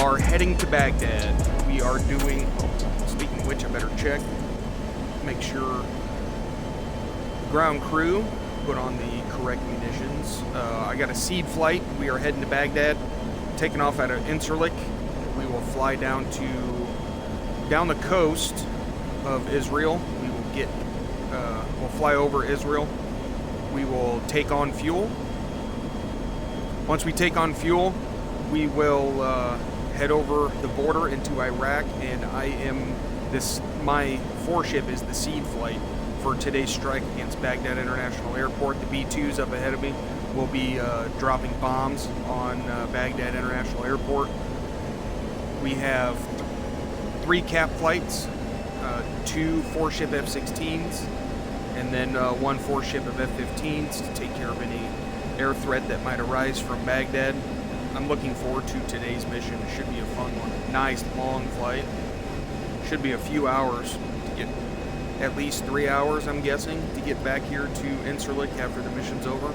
are heading to Baghdad. We are doing, speaking of which, I better check, make sure the ground crew put on the correct munitions. I got a SEAD flight. We are heading to Baghdad, taking off out of Incirlik. We will fly down the coast of Israel. We will we'll fly over Israel. We will take on fuel. Once we take on fuel, we will head over the border into Iraq, and my foreship is the SEAD flight for today's strike against Baghdad International Airport. The B-2s up ahead of me will be dropping bombs on Baghdad International Airport. We have 3 cap flights, 2 4-ship F-16s, and then 1 4-ship of F-15s to take care of any air threat that might arise from Baghdad. I'm looking forward to today's mission. It should be a fun one. Nice long flight. Should be a few hours to get, at least 3 hours, I'm guessing, to get back here to Incirlik after the mission's over,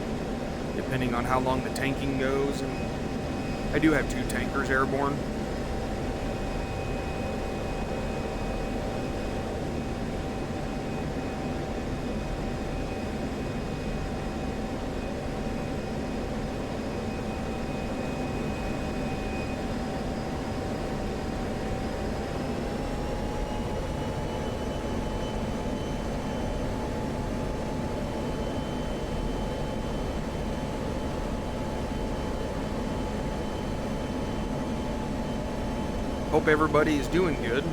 depending on how long the tanking goes. And I do have 2 tankers airborne. Hope everybody is doing good.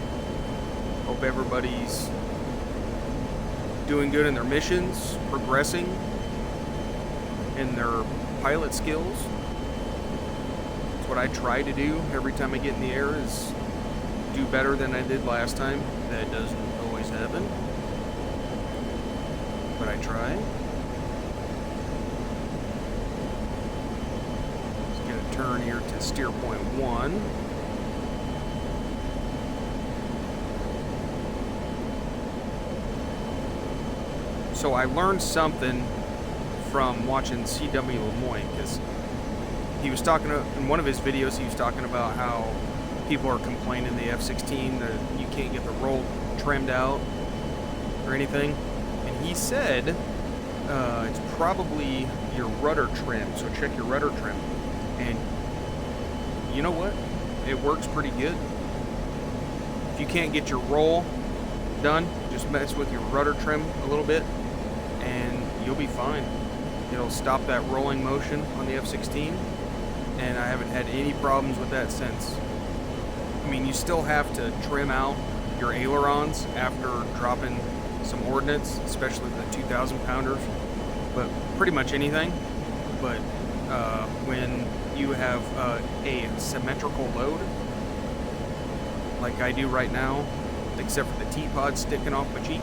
Hope everybody's doing good in their missions, progressing in their pilot skills. That's what I try to do every time I get in the air, is do better than I did last time. That doesn't always happen, but I try. Let's get a turn here to steer point 1. So I learned something from watching C.W. Lemoyne, because he was talking in one of his videos, he was talking about how people are complaining the F-16 that you can't get the roll trimmed out or anything. And he said it's probably your rudder trim, so check your rudder trim. And you know what? It works pretty good. If you can't get your roll done, just mess with your rudder trim a little bit, and you'll be fine. It'll stop that rolling motion on the F-16, and I haven't had any problems with that since. I mean, you still have to trim out your ailerons after dropping some ordnance, especially the 2,000 pounders, but pretty much anything. But when you have a symmetrical load, like I do right now, except for the T-pod sticking off my cheek,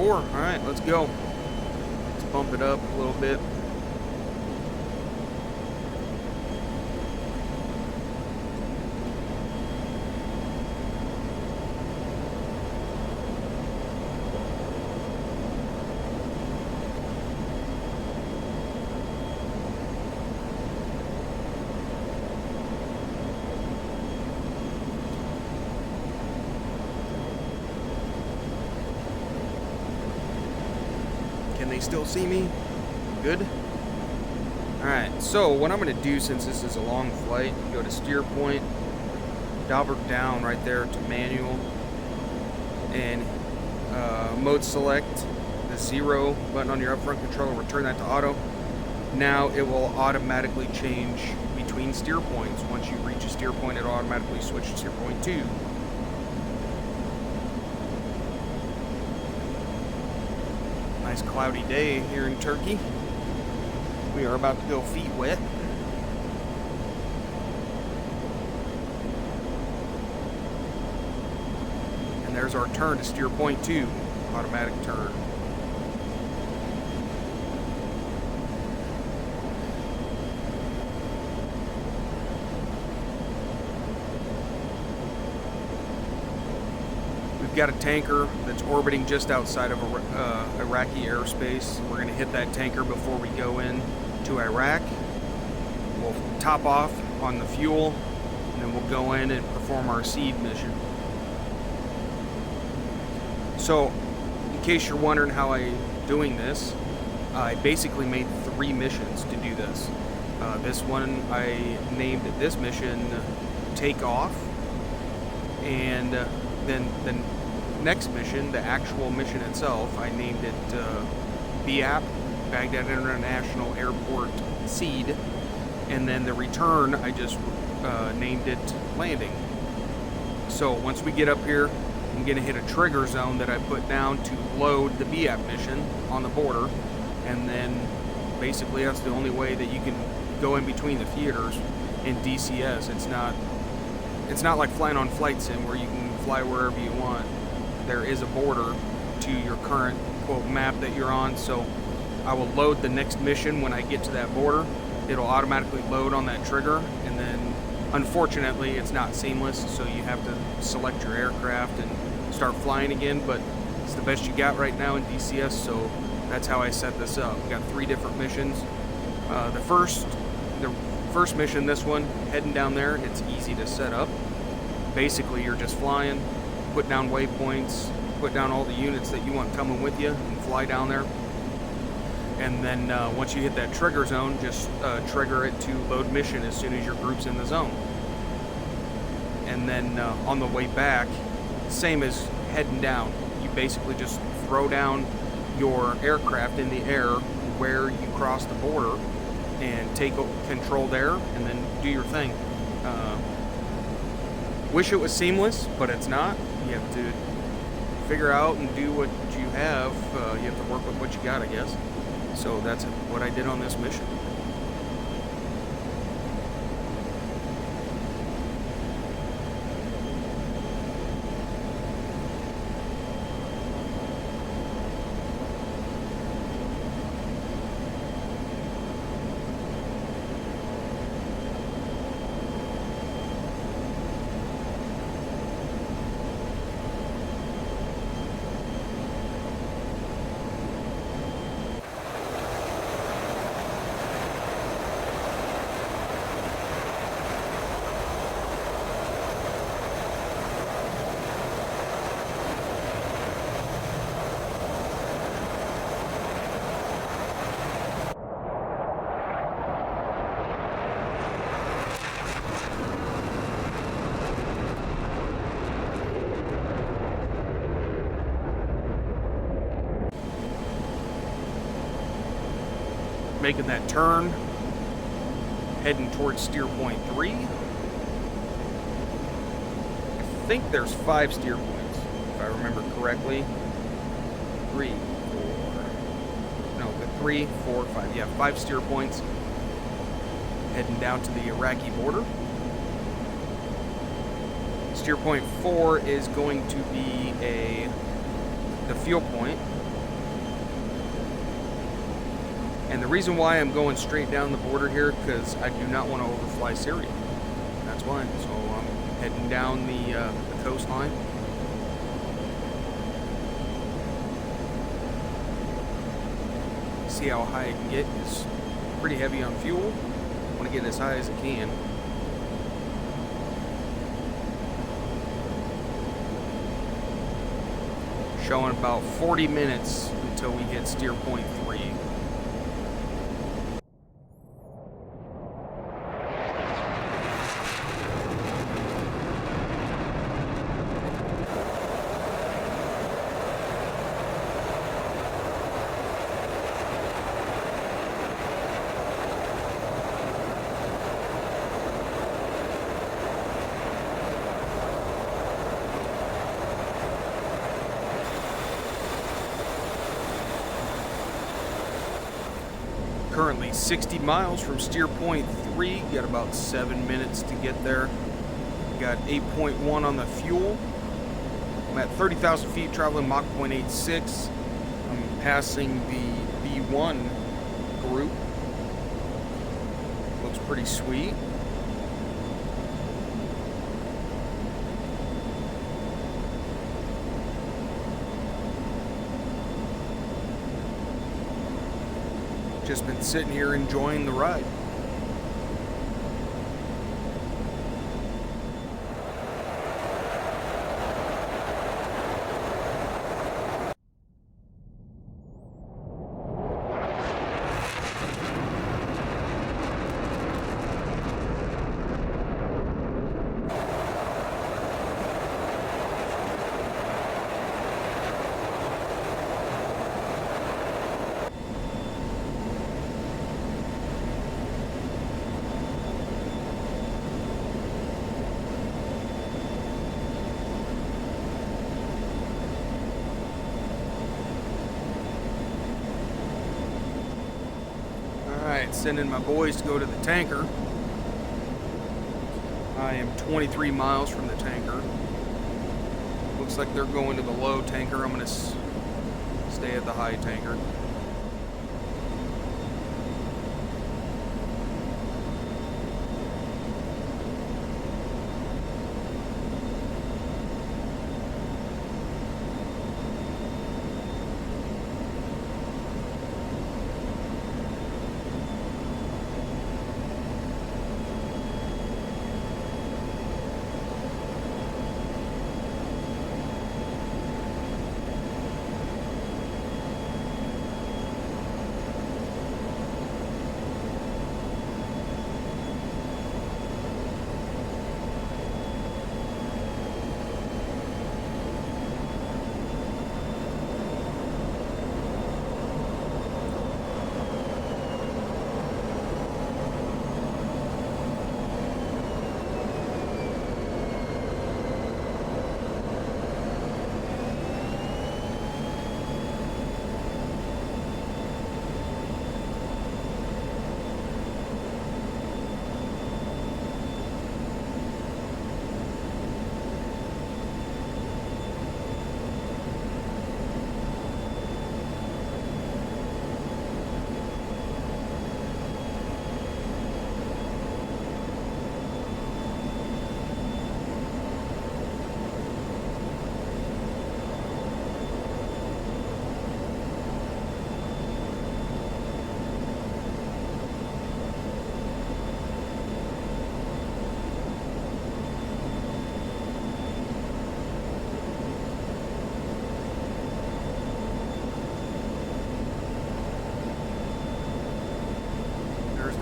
all right, let's go. Let's bump it up a little bit. Can they still see me? Good. Alright, so what I'm going to do, since this is a long flight, go to steer point, double down right there to manual, and mode select the 0 button on your up front controller, return that to auto. Now it will automatically change between steer points. Once you reach a steer point, it'll automatically switch to steer point 2. Nice cloudy day here in Turkey. We are about to go feet wet. And there's our turn to steer point 2, automatic turn. we've got a tanker that's orbiting just outside of Iraqi airspace. We're going to hit that tanker before we go in to Iraq. We'll top off on the fuel, and then we'll go in and perform our SEAD mission. So, in case you're wondering how I'm doing this, I basically made 3 missions to do this. This one I named this mission Take Off, and then the next mission, the actual mission itself, I named it BAP, Baghdad International Airport SEAD, and then the return I just named it Landing. So once we get up here, I'm going to hit a trigger zone that I put down to load the BAP mission on the border, and then basically that's the only way that you can go in between the theaters in DCS. It's not like flying on Flight Sim where you can fly wherever you want. There is a border to your current quote map that you're on, so I will load the next mission when I get to that border. It'll automatically load on that trigger, and then unfortunately it's not seamless, so you have to select your aircraft and start flying again, but it's the best you got right now in DCS, so that's how I set this up. We got 3 different missions. The first mission, this one, heading down there, it's easy to set up. Basically, you're just flying, put down waypoints, put down all the units that you want coming with you, and fly down there. And then once you hit that trigger zone, just trigger it to load mission as soon as your group's in the zone. And then on the way back, same as heading down, you basically just throw down your aircraft in the air where you cross the border and take control there, and then do your thing. Wish it was seamless, but it's not. You have to figure out and do what you have. You have to work with what you got, I guess. So that's what I did on this mission. Making that turn, heading towards steer point 3. I think there's 5 steer points, if I remember correctly. 3, 4, no, 3, 4, 5, yeah, 5 steer points. Heading down to the Iraqi border. Steer point 4 is going to be the fuel point. And the reason why I'm going straight down the border here, because I do not want to overfly Syria. That's why. So I'm heading down the coastline. See how high I can get. It's pretty heavy on fuel. I want to get as high as I can. Showing about 40 minutes until we hit steer point 3. Currently 60 miles from steer point 3. Got about 7 minutes to get there. Got 8.1 on the fuel. I'm at 30,000 feet, traveling Mach 0.86. I'm passing the B1 group. Looks pretty sweet. Just been sitting here enjoying the ride. Sending my boys to go to the tanker. I am 23 miles from the tanker. Looks like they're going to the low tanker. I'm going to stay at the high tanker.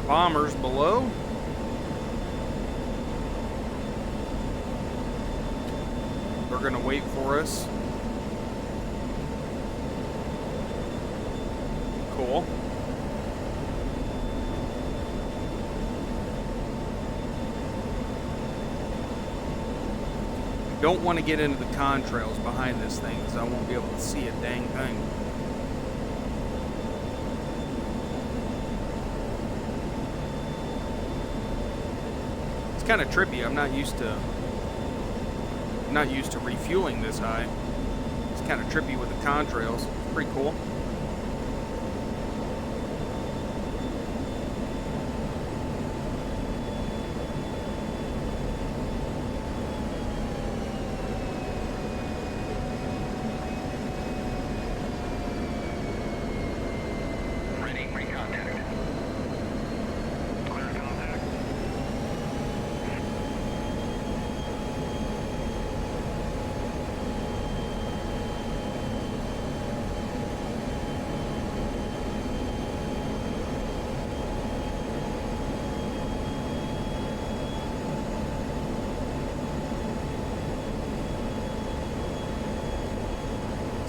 Bombers below. They're going to wait for us. Cool. Don't want to get into the contrails behind this thing because I won't be able to see a dang thing. It's kind of trippy. I'm not used to refueling this high. It's kind of trippy with the contrails. It's pretty cool.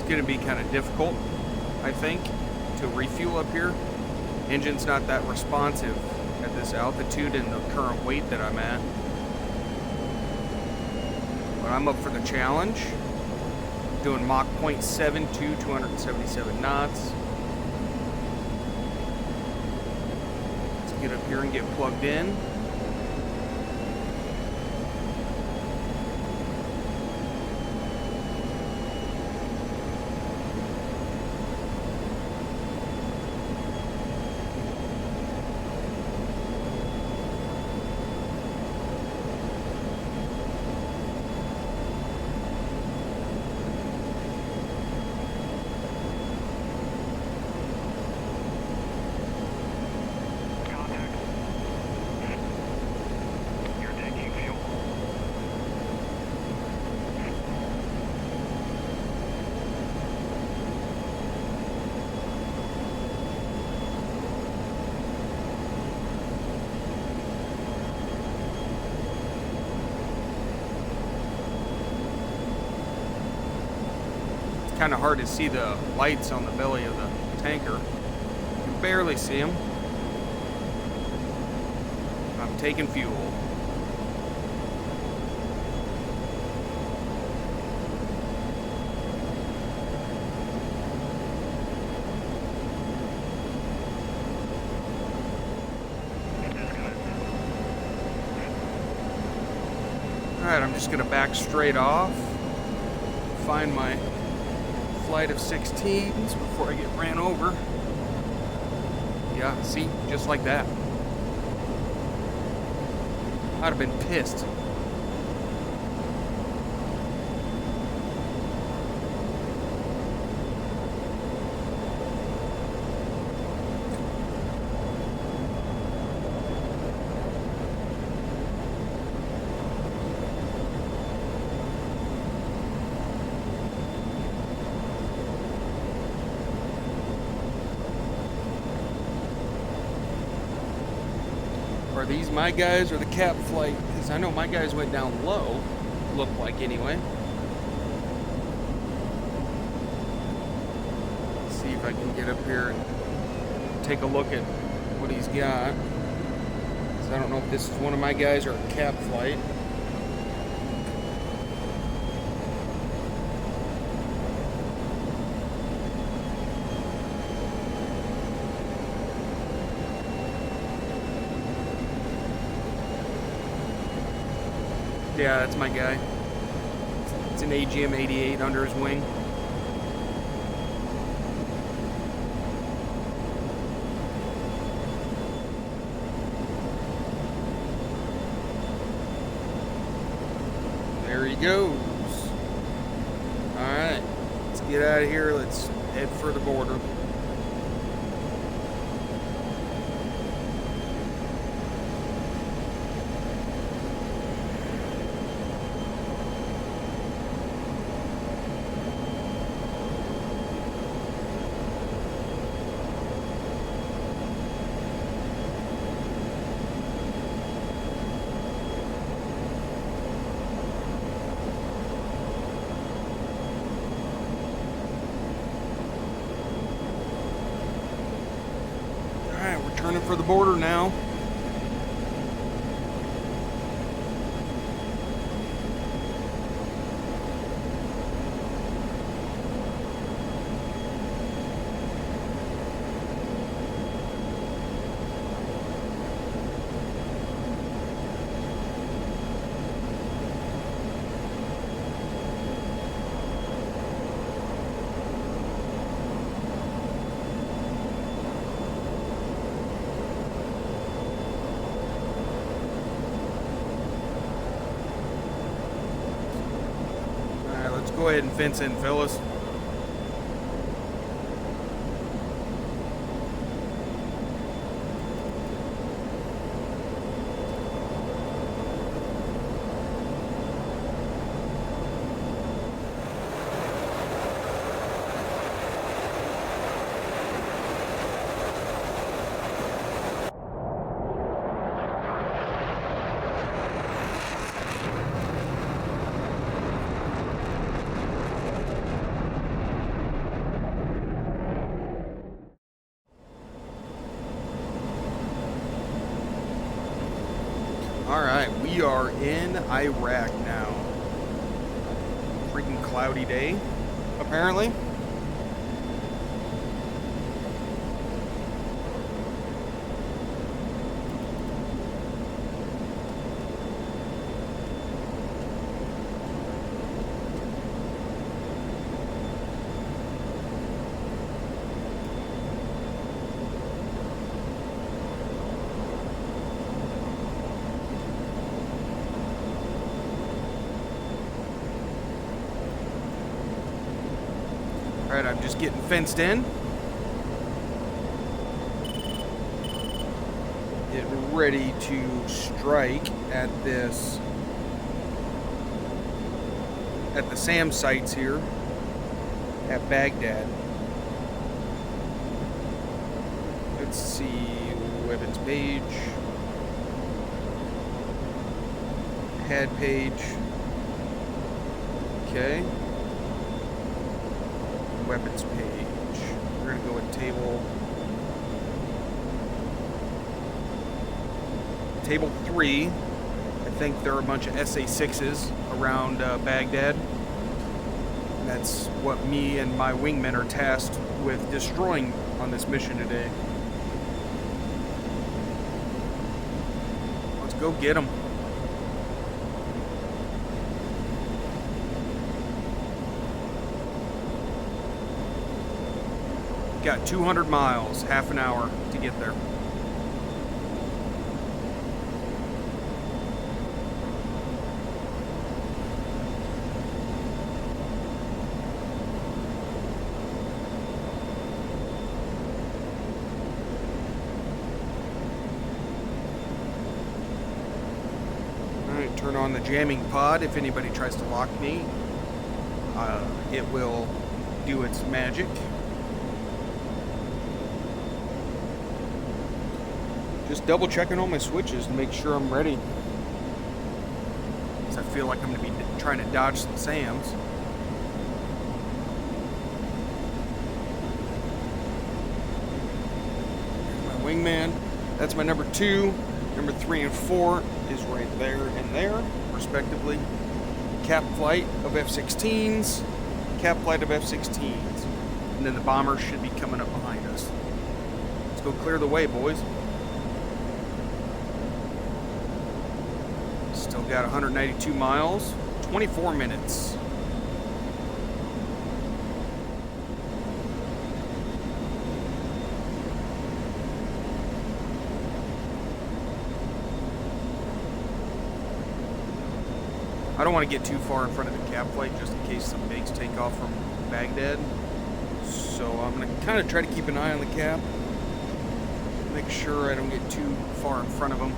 Going to be kind of difficult, I think, to refuel up here. Engine's not that responsive at this altitude and the current weight that I'm at. But I'm up for the challenge. Doing Mach 0.72, 277 knots. Let's get up here and get plugged in. kind of hard to see the lights on the belly of the tanker. You can barely see them. I'm taking fuel. Alright, I'm just gonna back straight off, find my flight of 16s before I get ran over. Yeah, see, just like that. I'd have been pissed. Are these my guys or the cap flight? Because I know my guys went down low, looked like anyway. Let's see if I can get up here and take a look at what he's got. Because I don't know if this is one of my guys or a cap flight. Yeah, that's my guy. It's an AGM-88 under his wing. There he goes. Alright, let's get out of here. Let's head for the border. Turning for the border now. Go ahead and fence in, fellas. Alright, we are in Iraq now. Freaking cloudy day, apparently. Alright, I'm just getting fenced in. Getting ready to strike at this, at the SAM sites here at Baghdad. Let's see, weapons page, head page. Okay. weapons page. We're going to go with table 3. I think there are a bunch of SA-6s around Baghdad. And that's what me and my wingmen are tasked with destroying on this mission today. Let's go get them. Got 200 miles, half an hour to get there. Alright, turn on the jamming pod. If anybody tries to lock me, it will do its magic. Just double checking all my switches to make sure I'm ready. Because I feel like I'm going to be trying to dodge some SAMs. Here's my wingman. That's my number 2. Number 3 and 4 is right there and there, respectively. Cap flight of F-16s. Cap flight of F-16s. And then the bombers should be coming up behind us. Let's go clear the way, boys. Still got 192 miles, 24 minutes. I don't want to get too far in front of the cap flight just in case some MiGs take off from Baghdad. So I'm going to kind of try to keep an eye on the cap. Make sure I don't get too far in front of them.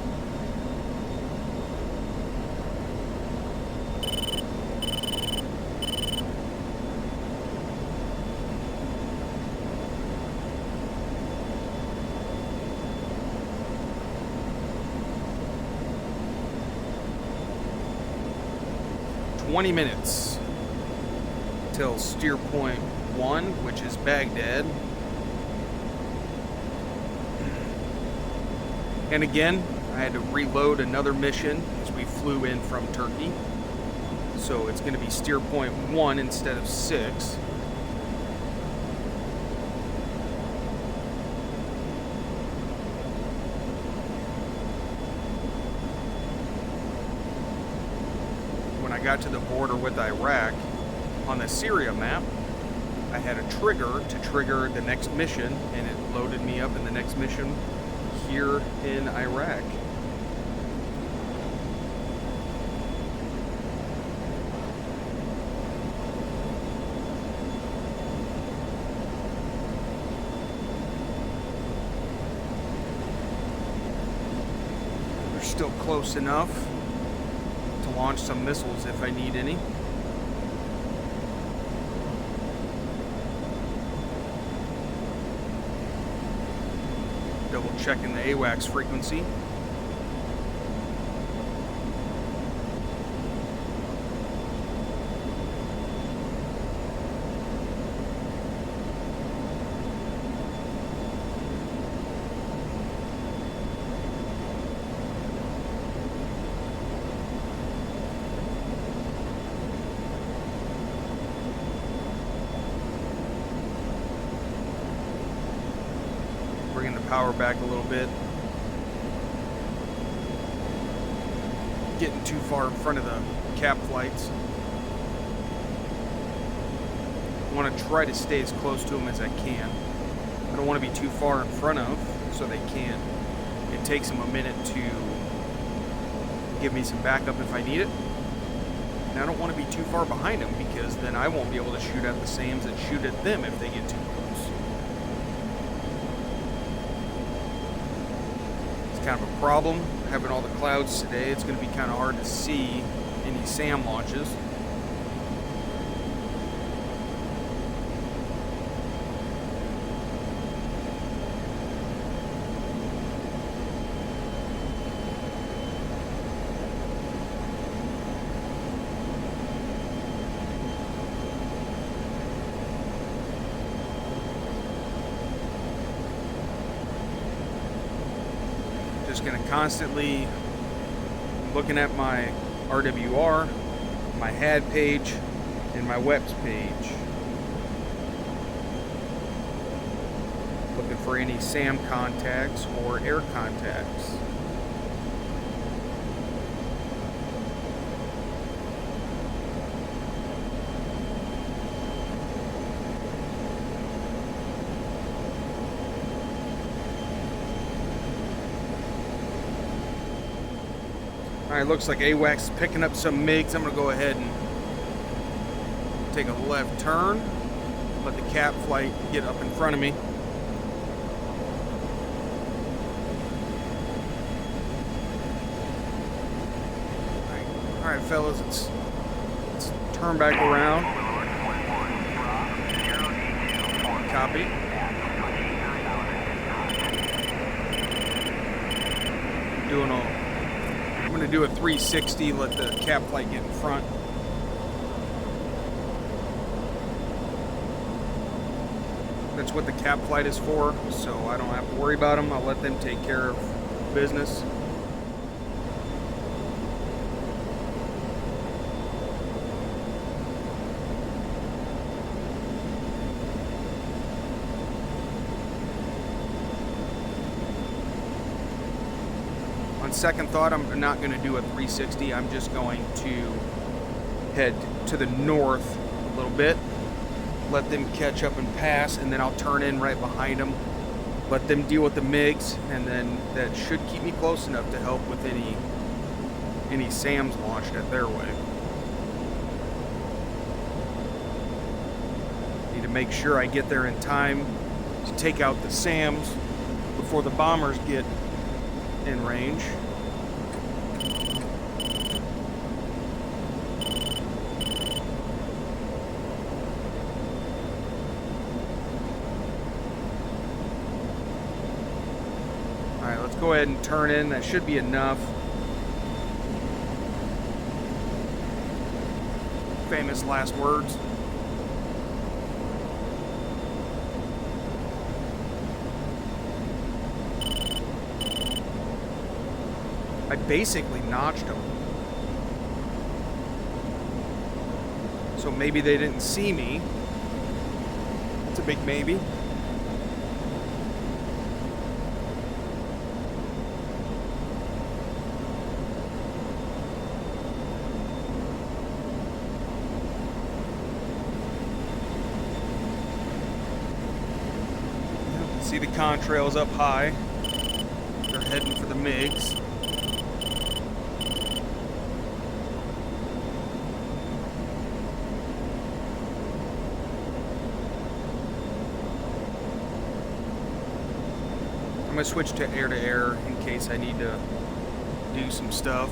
$20 minutes till steer point 1, which is Baghdad. And again, I had to reload another mission as we flew in from Turkey. So it's going to be steer point 1 instead of 6. Got to the border with Iraq on the Syria map, I had a trigger to trigger the next mission, and it loaded me up in the next mission here in Iraq. They're still close enough launch some missiles if I need any. Double checking the AWACS frequency. Power back a little bit. Getting too far in front of the cap flights. I want to try to stay as close to them as I can. I don't want to be too far in front of so they can't. It takes them a minute to give me some backup if I need it. And I don't want to be too far behind them because then I won't be able to shoot at the SAMs that shoot at them if they get too close. Kind of a problem having all the clouds today. It's going to be kind of hard to see any SAM launches. just going to constantly looking at my RWR, my HAD page, and my WEPS page. Looking for any SAM contacts or air contacts. Alright, looks like AWACS is picking up some MiGs. I'm going to go ahead and take a left turn. Let the cap flight get up in front of me. Alright, fellas, let's turn back around. Copy. I'm going to do a 360, let the cap flight get in front. That's what the cap flight is for, so I don't have to worry about them. I'll let them take care of business. On second thought, I'm not going to do a 360. I'm just going to head to the north a little bit, let them catch up and pass, and then I'll turn in right behind them, let them deal with the MiGs, and then that should keep me close enough to help with any SAMs launched at their way. Need to make sure I get there in time to take out the SAMs before the bombers get in range. Alright, let's go ahead and turn in. That should be enough. Famous last words. I basically notched them. So maybe they didn't see me. It's a big maybe. See the contrails up high. They're heading for the MiGs. I'm going to switch to air in case I need to do some stuff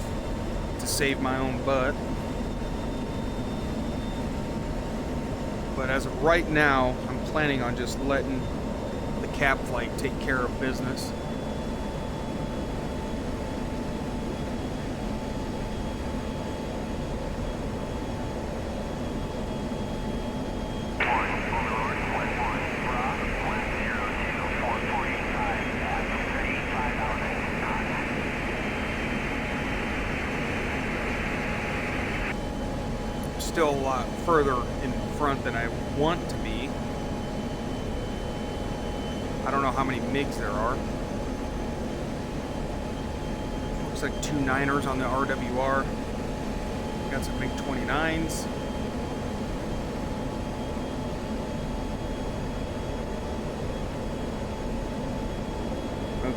to save my own butt. But as of right now, I'm planning on just letting the cap flight take care of business. Still a lot further in front than I want to be. I don't know how many MiGs there are. Looks like 2 9ers on the RWR. Got some MiG-29s.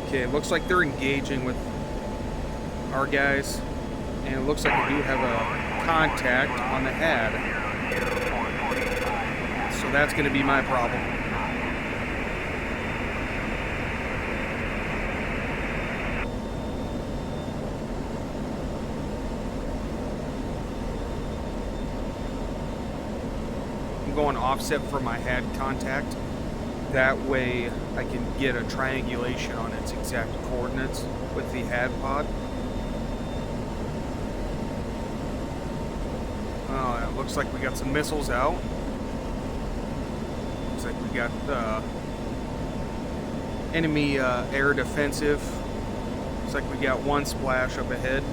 Okay, it looks like they're engaging with our guys. And it looks like we do have a contact on the HAD. So that's going to be my problem. I'm going offset for my HAD contact. That way I can get a triangulation on its exact coordinates with the HAD pod. It looks like we got some missiles out. Looks like we got enemy air defensive Looks like we got one splash up ahead.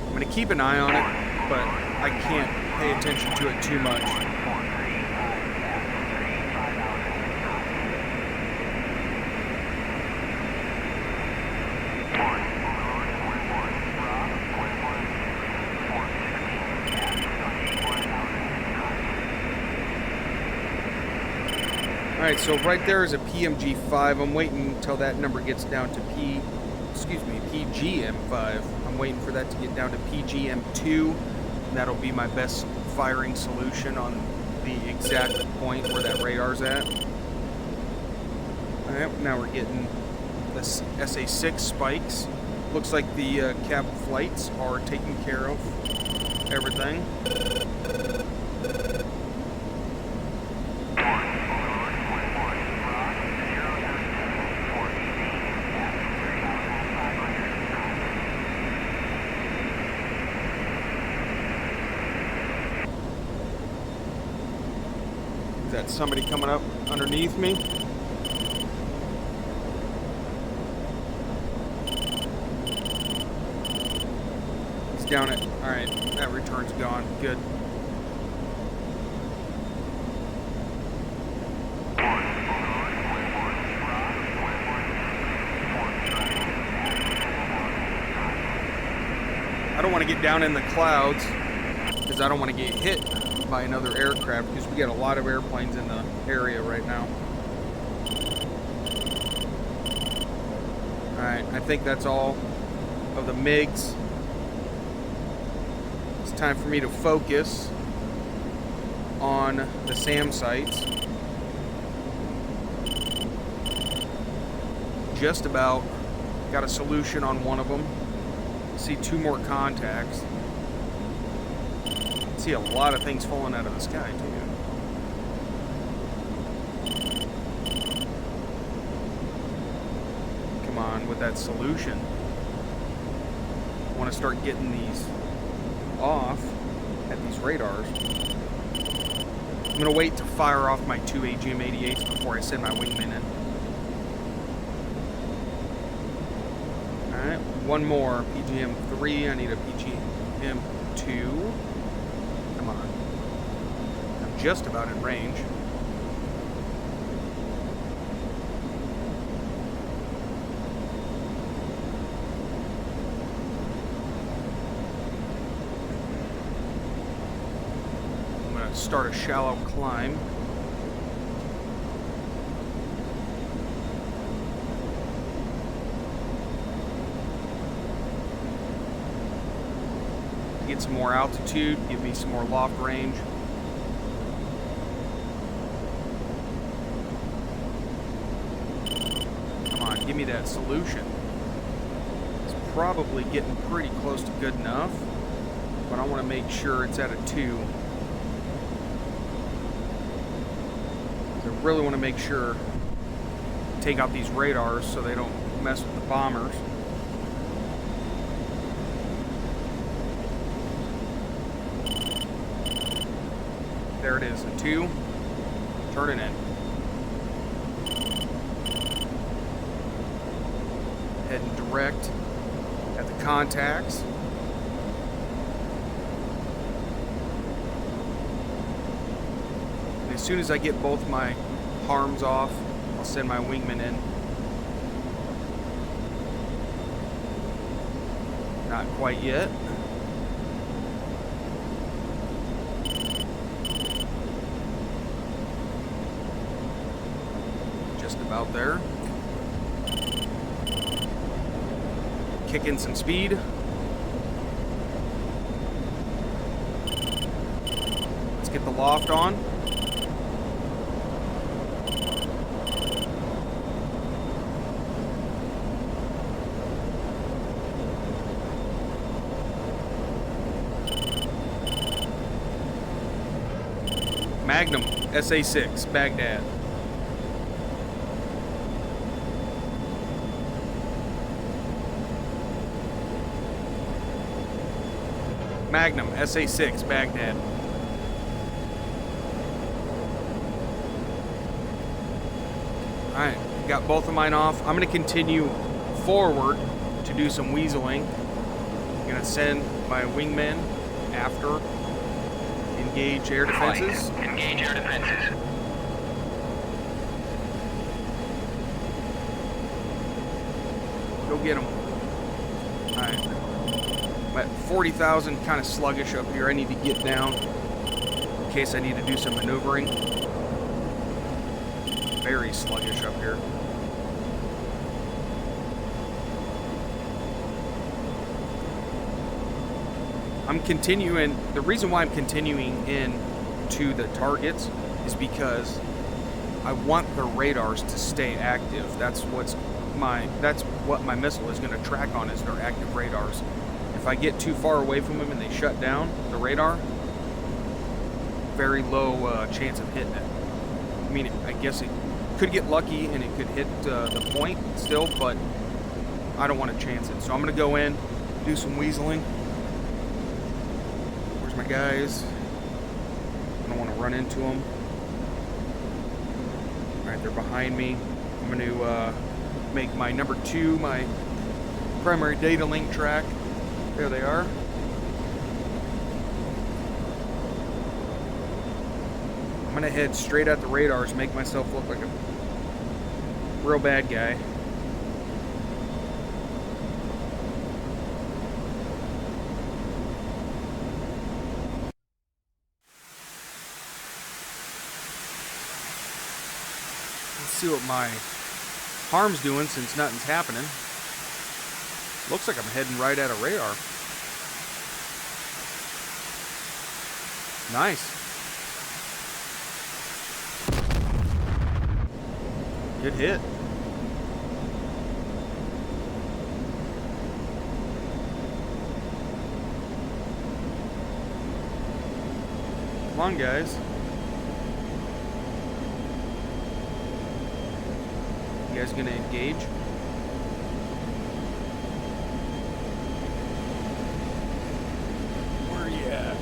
I'm going to keep an eye on it, but I can't pay attention to it too much. Alright, so right there is a PMG-5. I'm waiting until that number gets down to PGM-5. I'm waiting for that to get down to PGM-2. And that'll be my best firing solution on the exact point where that radar's at. Alright, now we're getting the SA-6 spikes. Looks like the cap flights are taking care of everything. Is that somebody coming up underneath me? He's down it. Alright, that return's gone. Good. I don't want to get down in the clouds because I don't want to get hit by another aircraft because we got a lot of airplanes in the area right now. Alright, I think that's all of the MiGs. It's time for me to focus on the SAM sites. Just about got a solution on one of them. See 2 more contacts. See a lot of things falling out of the sky too. Come on with that solution. I want to start getting these off at these radars. I'm going to wait to fire off my 2 AGM-88s before I send my wingman in. Alright, one more. PGM-3. I need a PGM-2. Come on. I'm just about in range. I'm going to start a shallow climb. Get some more altitude, give me some more loft range. Come on, give me that solution. It's probably getting pretty close to good enough, but I want to make sure it's at a 2. I really want to make sure take out these radars so they don't mess with the bombers. There it is, a 2. Turning in. Heading direct at the contacts. And as soon as I get both my harms off, I'll send my wingman in. Not quite yet. Out there. Kick in some speed. Let's get the loft on. Magnum SA-6 Baghdad. Magnum SA-6 Baghdad. got both of mine off. I'm going to continue forward to do some weaseling. I'm going to send my wingmen after. Engage air defenses. Engage air defenses. Go get them. Alright. I'm at 40,000, kind of sluggish up here. I need to get down in case I need to do some maneuvering. Very sluggish up here. I'm continuing. The reason why I'm continuing in to the targets is because I want the radars to stay active. That's what my missile is going to track on, is their active radars. If I get too far away from them and they shut down the radar, very low chance of hitting it. I mean, I guess it could get lucky and it could hit the point still, but I don't want to chance it. So I'm going to go in, do some weaseling. Where's my guys? I don't want to run into them. Alright, they're behind me. I'm going to make my number 2, my primary data link track. There they are. I'm going to head straight at the radars, make myself look like a real bad guy. Let's see what my harm's doing since nothing's happening. Looks like I'm heading right at a radar. Nice. Good hit. Come on, guys. You guys gonna engage? Where are you at?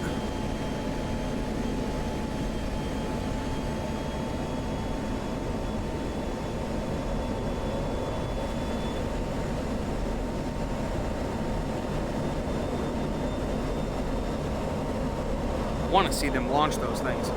I want to see them launch those things.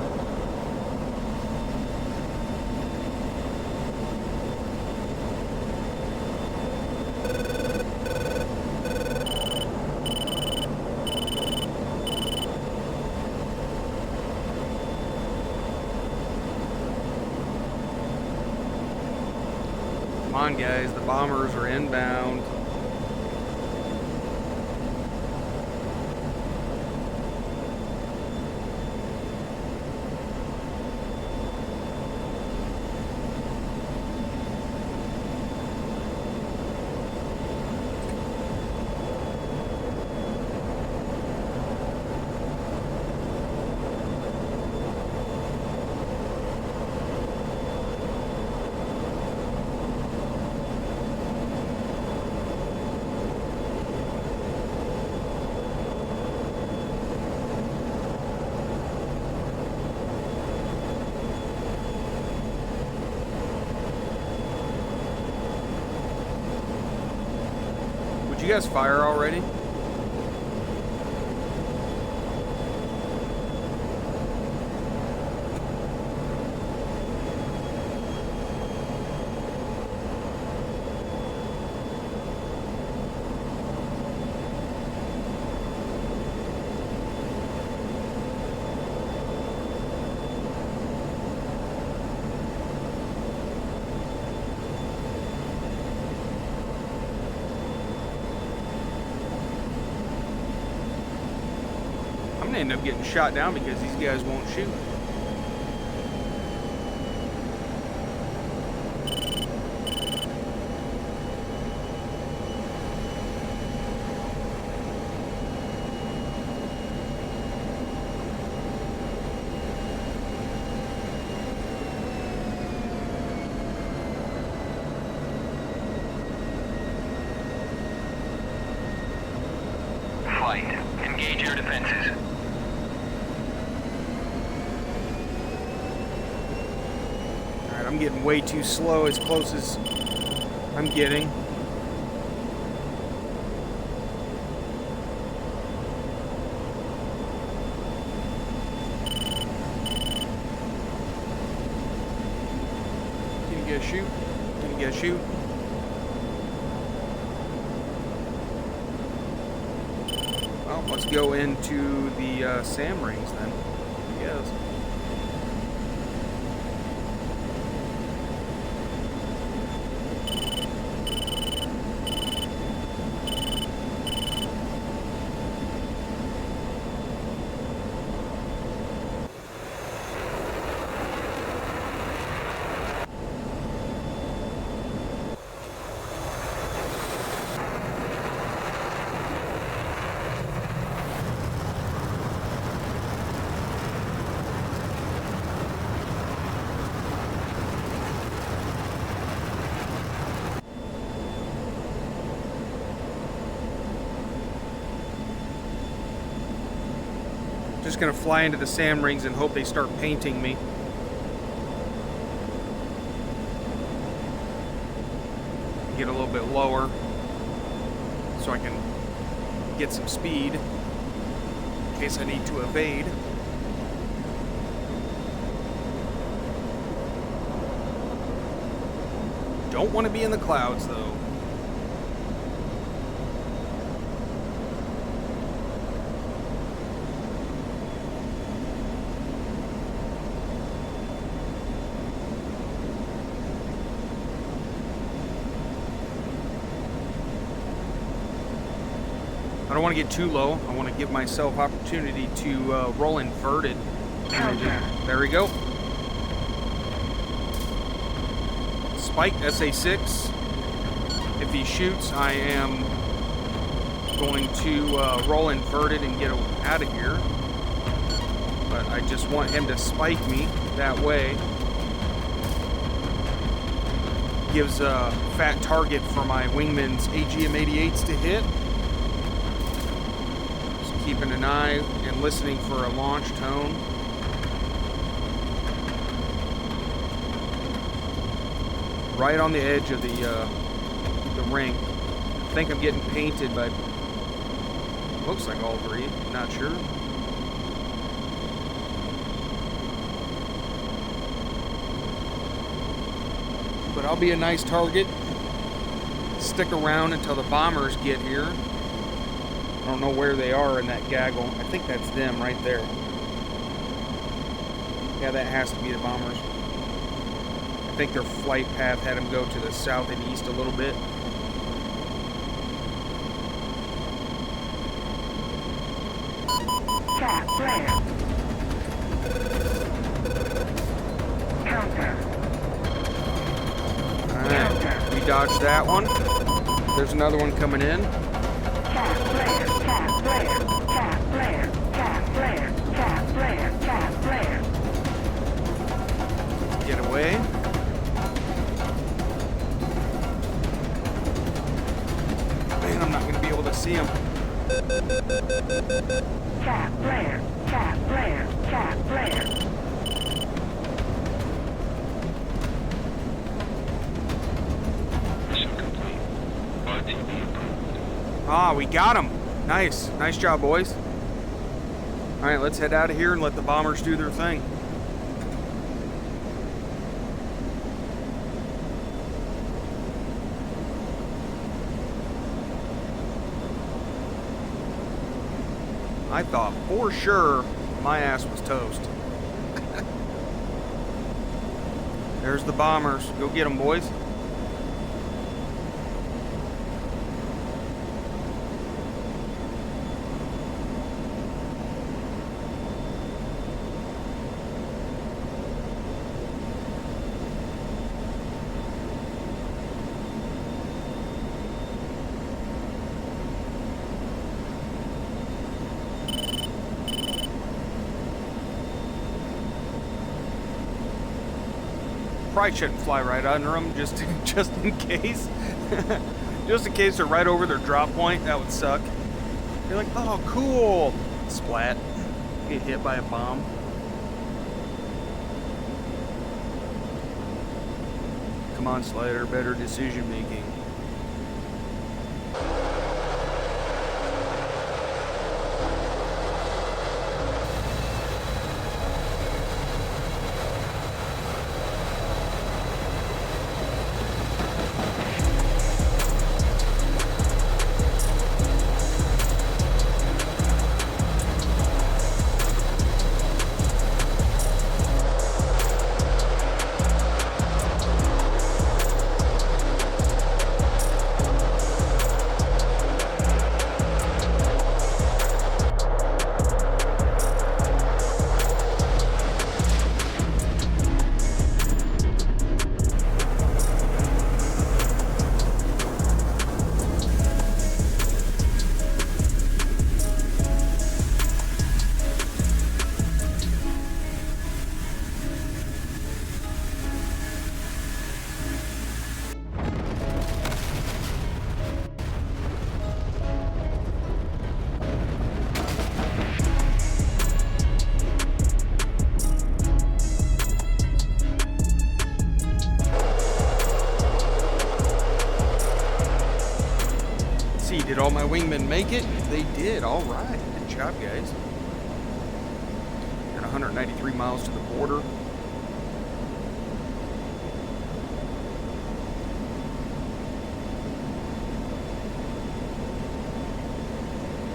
Come on, guys, the bombers are inbound. Did you guys fire already? I'm gonna end up getting shot down because these guys won't shoot. Flight. Engage your defenses. Alright, I'm getting way too slow as close as I'm getting. Can you get a shoot? Can you get a shoot? Well, let's go into the SAM rings then, I guess. Just gonna fly into the SAM rings and hope they start painting me. Get a little bit lower so I can get some speed in case I need to evade. Don't want to be in the clouds though. I don't want to get too low. I want to give myself opportunity to roll inverted. There we go. Spike SA6. If he shoots, I am going to roll inverted and get out of here. But I just want him to spike me that way. Gives a fat target for my wingman's AGM-88s to hit. Keeping an eye and listening for a launch tone. Right on the edge of the ring. I think I'm getting painted by, looks like all three, not sure. But I'll be a nice target. Stick around until the bombers get here. I don't know where they are in that gaggle. I think that's them right there. Yeah, that has to be the bombers. I think their flight path had them go to the south and east a little bit. Cap flare. Counter. Alright, we dodged that one. There's another one coming in. Cap flare. Cap flare. Cap flare. Cap flare. Cap flare. Cap flare. Get away. Man, I'm not going to be able to see him. Cap flare. Cap flare. Cap flare. Mission complete. RTB approved. Ah, we got him. Nice. Nice job, boys. All right, let's head out of here and let the bombers do their thing. I thought for sure my ass was toast. There's the bombers. Go get them, boys. Probably shouldn't fly right under them, just in case. Just in case they're right over their drop point, that would suck. You're like, oh, cool. Splat. Get hit by a bomb. Come on, Slider, better decision making. Did all my wingmen make it? They did. All right. Good job, guys. Got 193 miles to the border.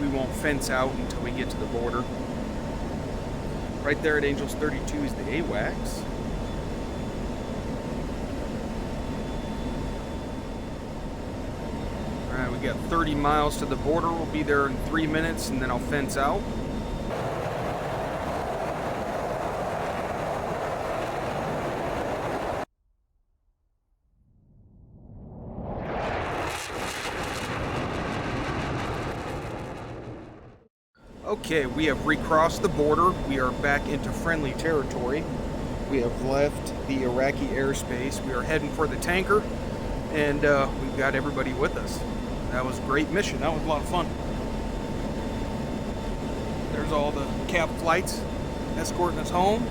We won't fence out until we get to the border. Right there at Angels 32 is the AWACS. We got 30 miles to the border. We'll be there in 3 minutes, and then I'll fence out. Okay, we have recrossed the border. We are back into friendly territory. We have left the Iraqi airspace. We are heading for the tanker, and we've got everybody with us. That was a great mission. That was a lot of fun. There's all the cap flights escorting us home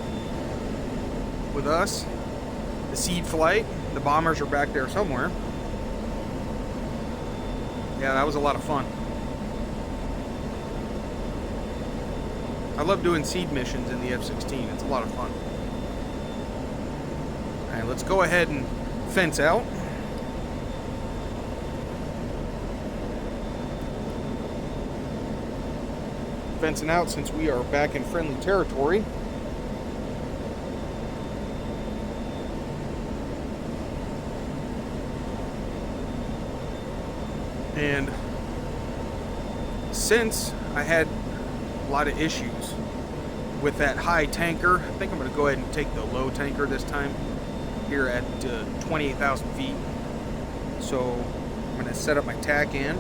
with us. The SEAD flight. The bombers are back there somewhere. Yeah, that was a lot of fun. I love doing SEAD missions in the F-16. It's a lot of fun. All right, let's go ahead and fence out. Fencing out since we are back in friendly territory. And since I had a lot of issues with that high tanker, I think I'm going to go ahead and take the low tanker this time here at 28,000 feet. So I'm going to set up my tack in.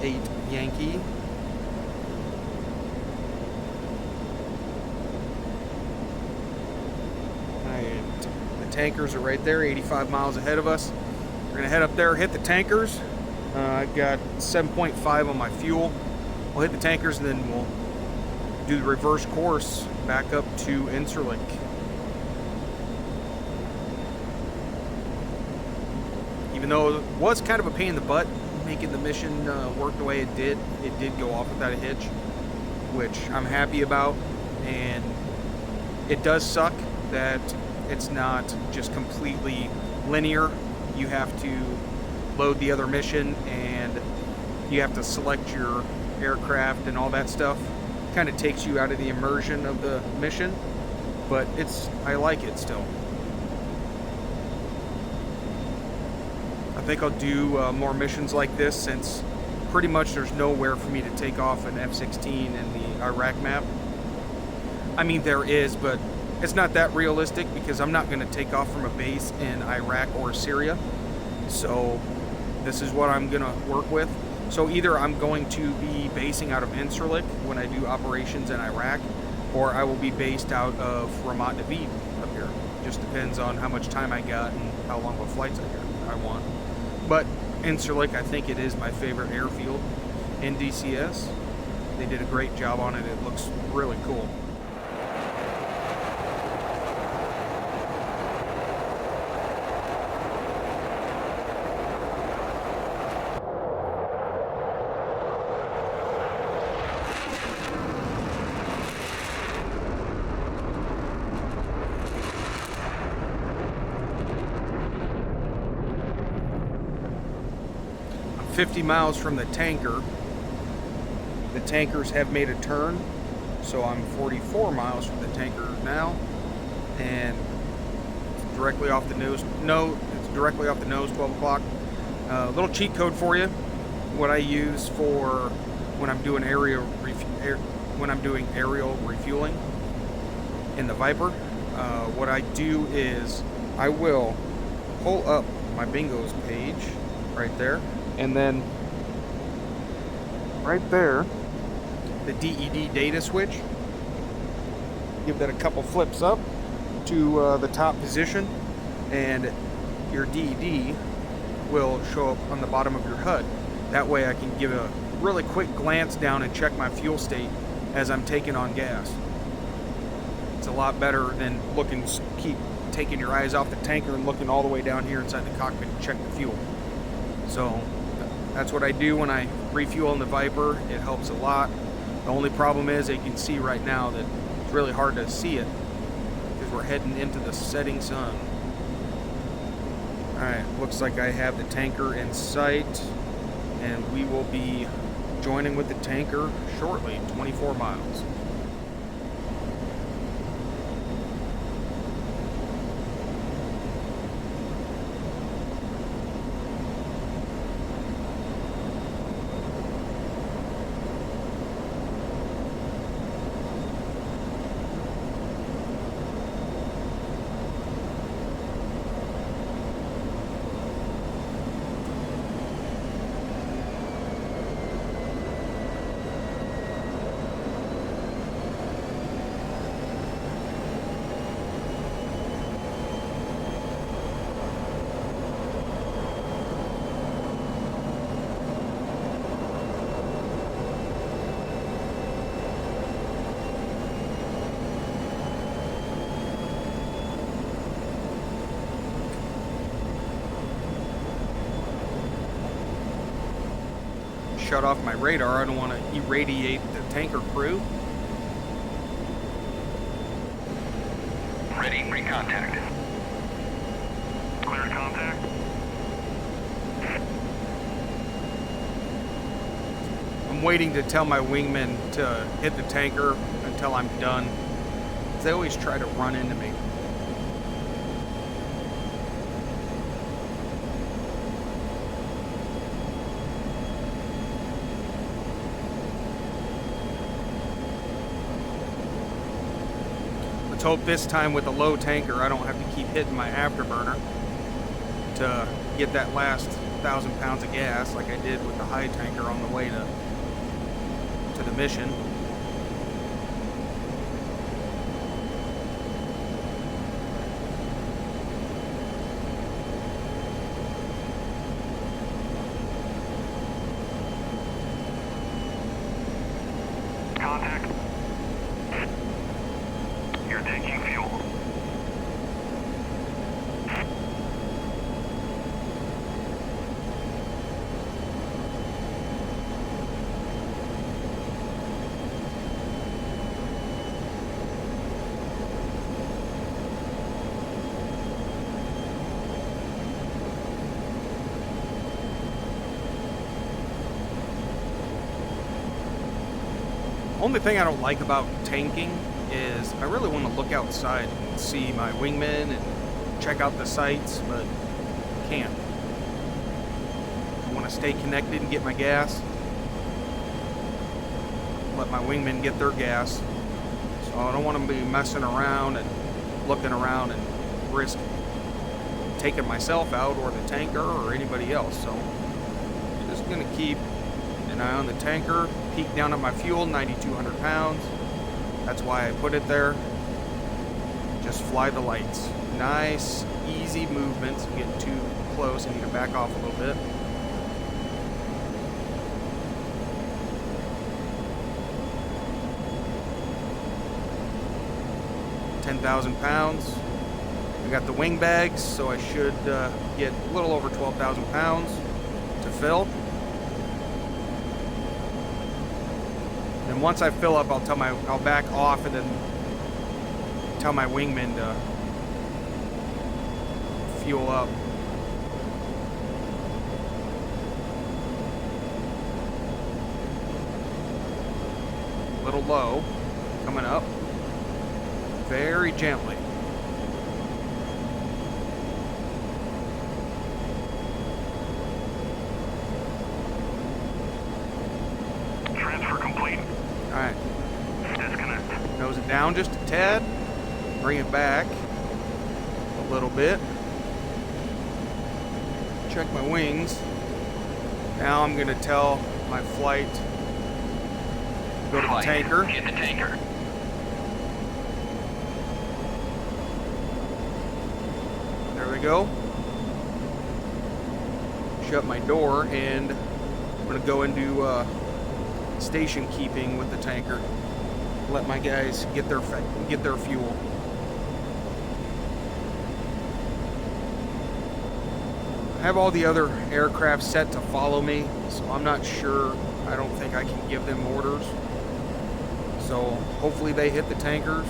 8 Yankee. Alright, the tankers are right there, 85 miles ahead of us. We're gonna head up there, hit the tankers. I've got 7.5 on my fuel. We'll hit the tankers and then we'll do the reverse course back up to Incirlik. Even though it was kind of a pain in the butt making the mission work the way it did go off without a hitch, which I'm happy about. And it does suck that it's not just completely linear. You have to load the other mission and you have to select your aircraft and all that stuff. Kind of takes you out of the immersion of the mission, but I like it still. I think I'll do more missions like this, since pretty much there's nowhere for me to take off an F-16 in the Iraq map. I mean, there is, but it's not that realistic because I'm not going to take off from a base in Iraq or Syria. So this is what I'm going to work with. So either I'm going to be basing out of Incirlik when I do operations in Iraq, or I will be based out of Ramat David up here. Just depends on how much time I got and how long of flights I want. But Incirlik, I think it is my favorite airfield in DCS. They did a great job on it. It looks really cool. 50 miles from the tanker. The tankers have made a turn, so I'm 44 miles from the tanker now, and it's directly off the nose. No, it's directly off the nose. 12 o'clock. A little cheat code for you. What I use for when I'm doing aerial refueling in the Viper. What I do is I will pull up my bingos page right there, and then right there, the DED data switch. Give that a couple flips up to the top position, and your DED will show up on the bottom of your HUD. That way I can give a really quick glance down and check my fuel state as I'm taking on gas. It's a lot better than keep taking your eyes off the tanker and looking all the way down here inside the cockpit to check the fuel. So that's what I do when I refuel in the Viper. It helps a lot. The only problem is you can see right now that it's really hard to see it because we're heading into the setting sun. Alright, looks like I have the tanker in sight, and we will be joining with the tanker shortly, 24 miles. Shut off my radar. I don't want to irradiate the tanker crew. Ready for contact. Clear contact. I'm waiting to tell my wingmen to hit the tanker until I'm done. They always try to run into me. Let's hope this time with a low tanker I don't have to keep hitting my afterburner to get that last 1,000 pounds of gas like I did with the high tanker on the way to the mission. Contact. You're taking fuel. Only thing I don't like about tanking is I really want to look outside and see my wingmen and check out the sights, but I can't. I want to stay connected and get my gas. Let my wingmen get their gas. So I don't want to be messing around and looking around and risk taking myself out or the tanker or anybody else. So I'm just going to keep an eye on the tanker, peek down at my fuel, 9,200 pounds. That's why I put it there. Just fly the lights. Nice, easy movements. I'm getting too close. I need to back off a little bit. £10,000. I got the wing bags, so I should get a little over 12,000 pounds to fill. And once I fill up, I'll back off and then tell my wingman to fuel up. slow, coming up very gently. Transfer complete. All right, Disconnect. nose it down just a tad, bring it back a little bit. Check my wings. Now I'm gonna tell my flight, go to the tanker. Get the tanker. There we go. Shut my door, and I'm gonna go into station keeping with the tanker. Let my guys get their fuel. I have all the other aircraft set to follow me, so I'm not sure. I don't think I can give them orders. So hopefully they hit the tankers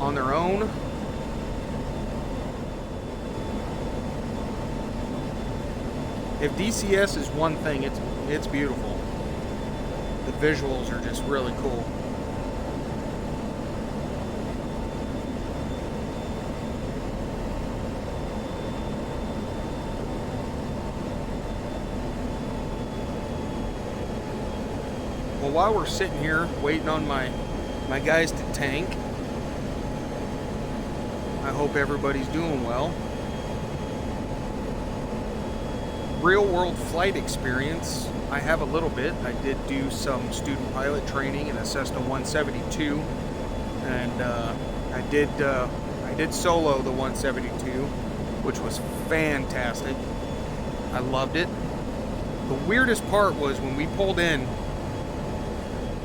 on their own. If DCS is one thing, it's beautiful. The visuals are just really cool. Well, while we're sitting here waiting on my guys to tank, I hope everybody's doing well. Real world flight experience, I have a little bit. I did do some student pilot training in a Cessna 172, and I did solo the 172, which was fantastic. I loved it. The weirdest part was when we pulled in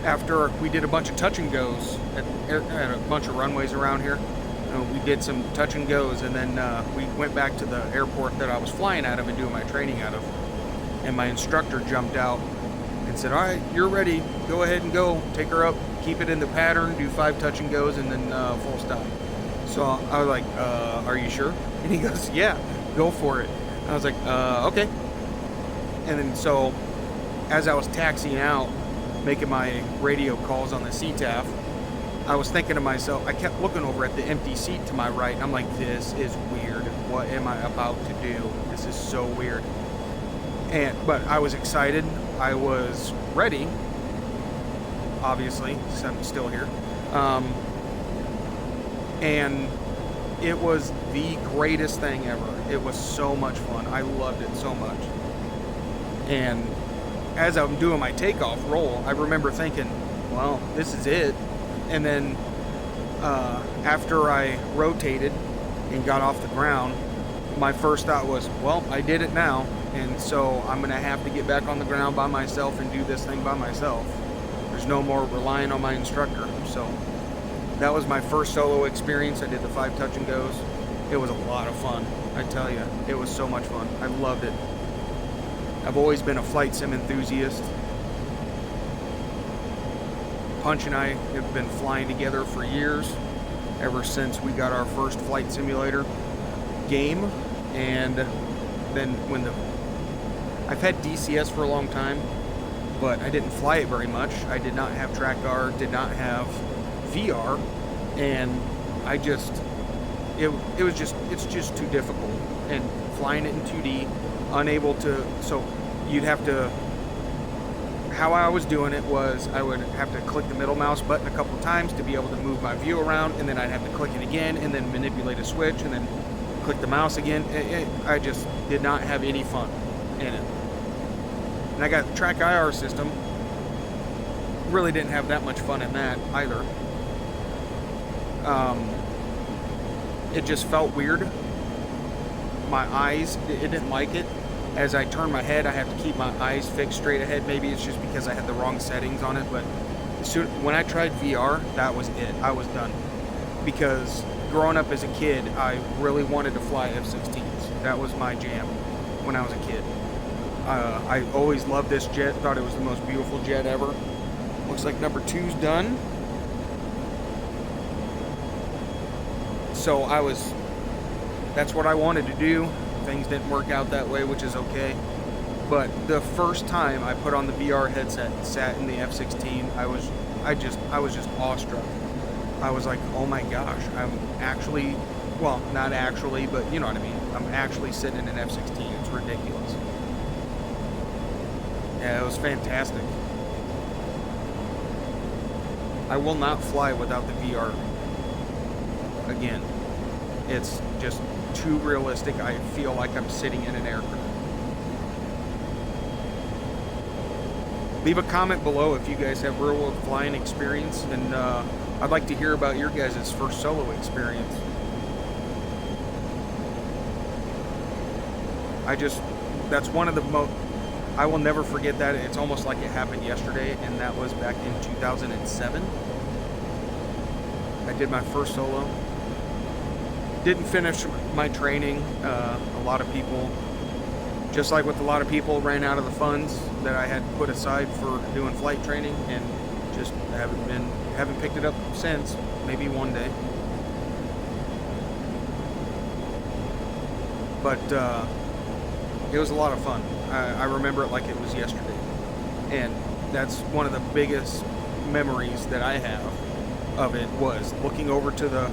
after we did a bunch of touch and goes at a bunch of runways around here. We did some touch and goes, and then we went back to the airport that I was flying out of and doing my training out of. And my instructor jumped out and said, "All right, you're ready. Go ahead and go. Take her up. Keep it in the pattern. Do 5 touch and goes, and then full stop." So I was like, "Are you sure?" And he goes, "Yeah, go for it." I was like, "Okay." And then so as I was taxiing out, making my radio calls on the CTAF, I was thinking to myself, I kept looking over at the empty seat to my right, and I'm like, this is weird. What am I about to do? This is so weird. But I was excited. I was ready, obviously, since I'm still here. And it was the greatest thing ever. It was so much fun. I loved it so much. And as I'm doing my takeoff roll, I remember thinking, well, this is it. And then after I rotated and got off the ground, my first thought was, well, I did it now, and so I'm gonna have to get back on the ground by myself and do this thing by myself. There's no more relying on my instructor. So that was my first solo experience. I did the 5 touch and goes. It was a lot of fun, I tell you. It was so much fun. I loved it. I've always been a flight sim enthusiast. Punch and I have been flying together for years, ever since we got our first flight simulator game. And then I've had DCS for a long time, but I didn't fly it very much. I did not have track guard, did not have VR, and it's just too difficult. And flying it in 2D, unable to, so you'd have to, how I was doing it was I would have to click the middle mouse button a couple times to be able to move my view around, and then I'd have to click it again and then manipulate a switch and then click the mouse again. I just did not have any fun in it. And I got the track IR system. Really didn't have that much fun in that either. It just felt weird. My eyes, it didn't like it. As I turn my head, I have to keep my eyes fixed straight ahead. Maybe it's just because I had the wrong settings on it, but when I tried VR, that was it. I was done. Because growing up as a kid, I really wanted to fly F-16s. That was my jam when I was a kid. I always loved this jet, thought it was the most beautiful jet ever. Looks like number 2's done. So that's what I wanted to do. Things didn't work out that way, which is okay. But the first time I put on the VR headset and sat in the F-16, I was just awestruck. I was like, oh my gosh, I'm actually, well, not actually, but you know what I mean. I'm actually sitting in an F-16. It's ridiculous. Yeah, it was fantastic. I will not fly without the VR again. It's just too realistic. I feel like I'm sitting in an aircraft. Leave a comment below if you guys have real world flying experience, and I'd like to hear about your guys' first solo experience. That's one of the most, I will never forget that. It's almost like it happened yesterday, and that was back in 2007. I did my first solo. Didn't finish my training. A lot of people, just like with a lot of people, ran out of the funds that I had put aside for doing flight training, and just haven't picked it up since. Maybe one day. But it was a lot of fun. I remember it like it was yesterday, and that's one of the biggest memories that I have of it, was looking over to the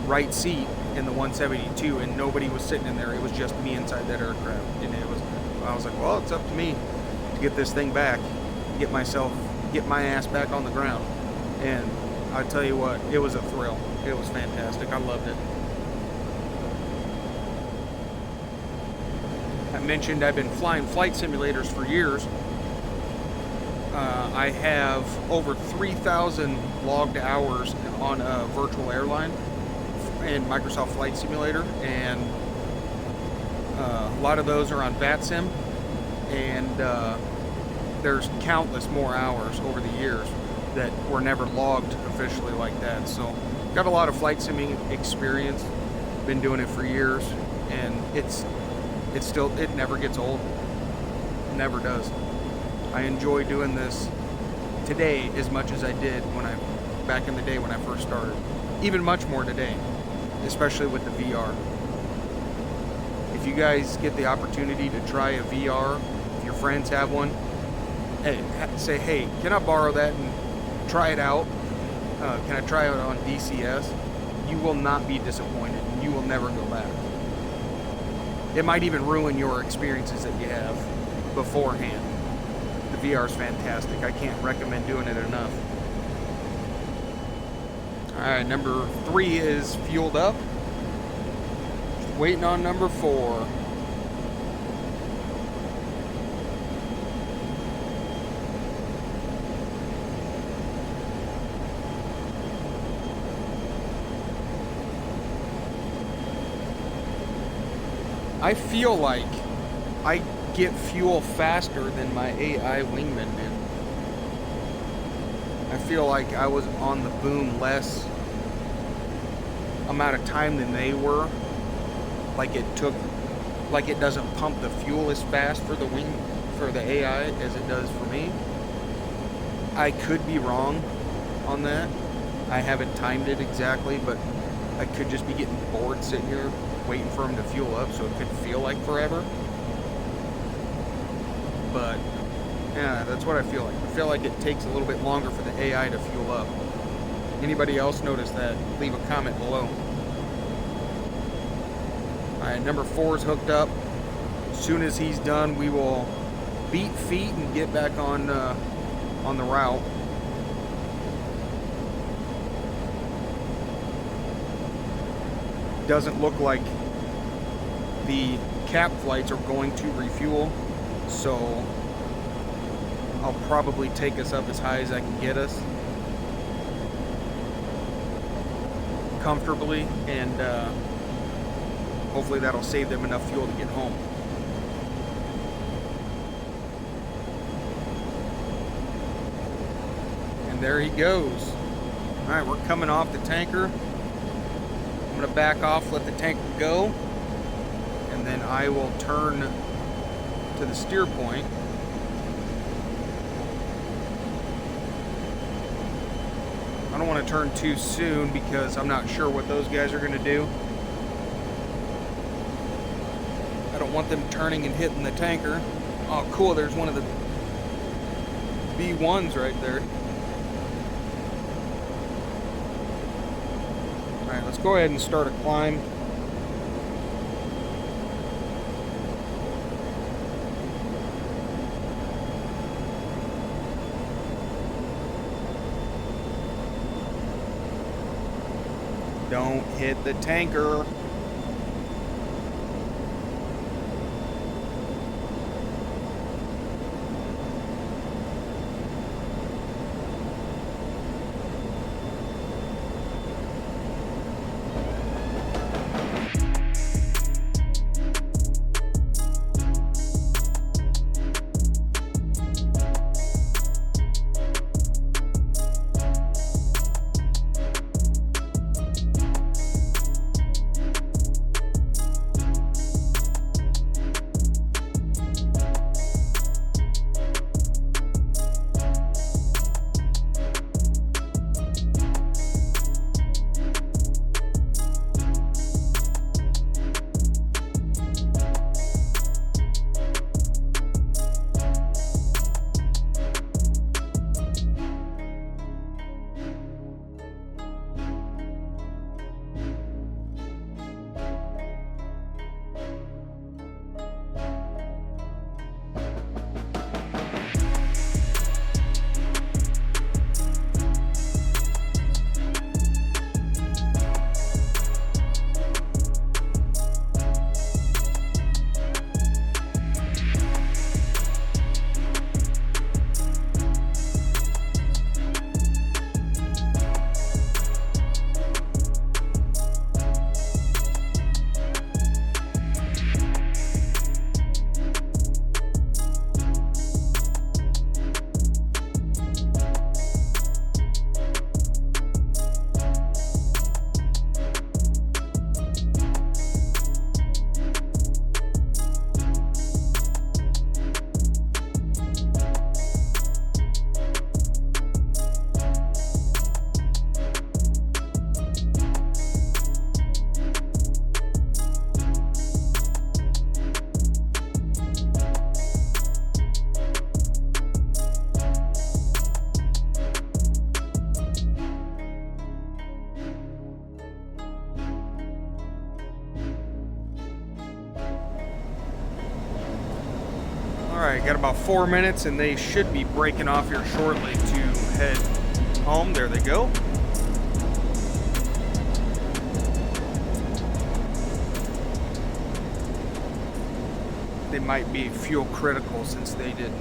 right seat in the 172, and nobody was sitting in there. It was just me inside that aircraft, and I was like, well, it's up to me to get this thing back, get my ass back on the ground. And I tell you what, it was a thrill. It was fantastic. I loved it. I mentioned I've been flying flight simulators for years. I have over 3,000 logged hours on a virtual airline and Microsoft Flight Simulator, and a lot of those are on VATSIM, and there's countless more hours over the years that were never logged officially like that. So got a lot of flight simming experience, been doing it for years, and it never gets old. It never does. I enjoy doing this today as much as I did back in the day when I first started. Even much more today, especially with the VR. If you guys get the opportunity to try a VR, if your friends have one, say, hey, can I borrow that and try it out? Can I try it on DCS? You will not be disappointed, and you will never go back. It might even ruin your experiences that you have beforehand. The VR is fantastic. I can't recommend doing it enough. Alright, number 3 is fueled up. Just waiting on number 4. I feel like I get fuel faster than my AI wingman did. I feel like I was on the boom less amount of time than they were. Like it doesn't pump the fuel as fast for the AI as it does for me. I could be wrong on that. I haven't timed it exactly, but I could just be getting bored sitting here waiting for them to fuel up, so it could feel like forever. But yeah, that's what I feel like. I feel like it takes a little bit longer for the AI to fuel up. Anybody else notice that? Leave a comment below. Alright, number 4 is hooked up. As soon as he's done, we will beat feet and get back on the route. Doesn't look like the cap flights are going to refuel, so I'll probably take us up as high as I can get us comfortably, and hopefully that'll save them enough fuel to get home. And there he goes. Alright, we're coming off the tanker. I'm going to back off, let the tanker go, and then I will turn to the steer point. I don't want to turn too soon because I'm not sure what those guys are going to do. I don't want them turning and hitting the tanker. Oh, cool. There's one of the B1s right there. All right, let's go ahead and start a climb. Don't hit the tanker. Alright, got about 4 minutes and they should be breaking off here shortly to head home. There they go. They might be fuel critical since they did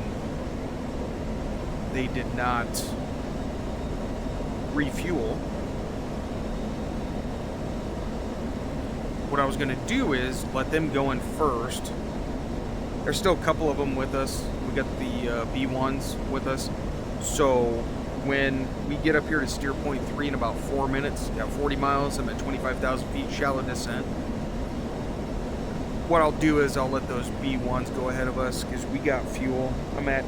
not refuel. What I was going to do is let them go in first. There's still a couple of them with us. We got the B1s with us. So when we get up here to steer point 3 in about 4 minutes, got 40 miles, I'm at 25,000 feet, shallow descent. What I'll do is I'll let those B1s go ahead of us because we got fuel. I'm at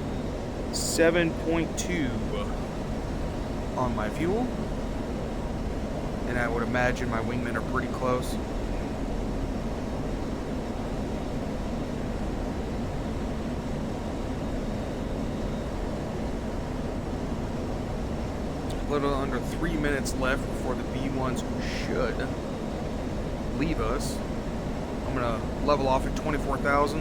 7.2 on my fuel. And I would imagine my wingmen are pretty close. A little under 3 minutes left before the B1s should leave us. I'm gonna level off at 24,000.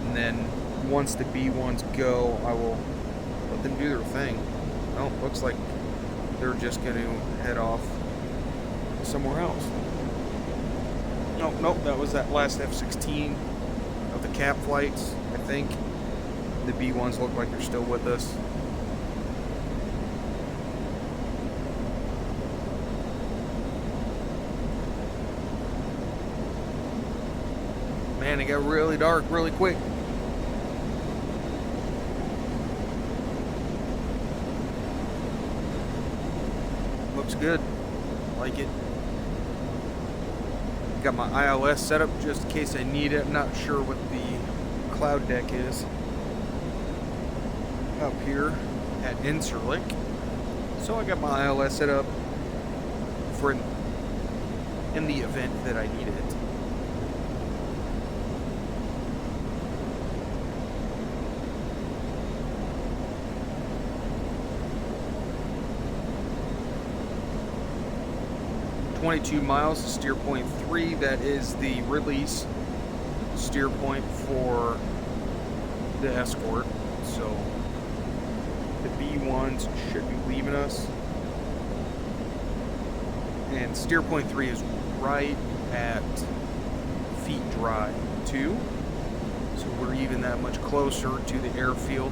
And then once the B1s go, I will let them do their thing. Oh, looks like they're just gonna head off somewhere else. Nope, that was that last F-16 of the cap flights, I think. The B1s look like they're still with us. Man, it got really dark really quick. Looks good. Like it. Got my ILS set up just in case I need it. I'm not sure what the cloud deck is up here at Incirlik. So I got my ILS set up for in the event that I need it. 22 miles to steer point 3. That is the release steer point for the escort. So the B1s should be leaving us. And steer point 3 is right at feet dry 2. So we're even that much closer to the airfield.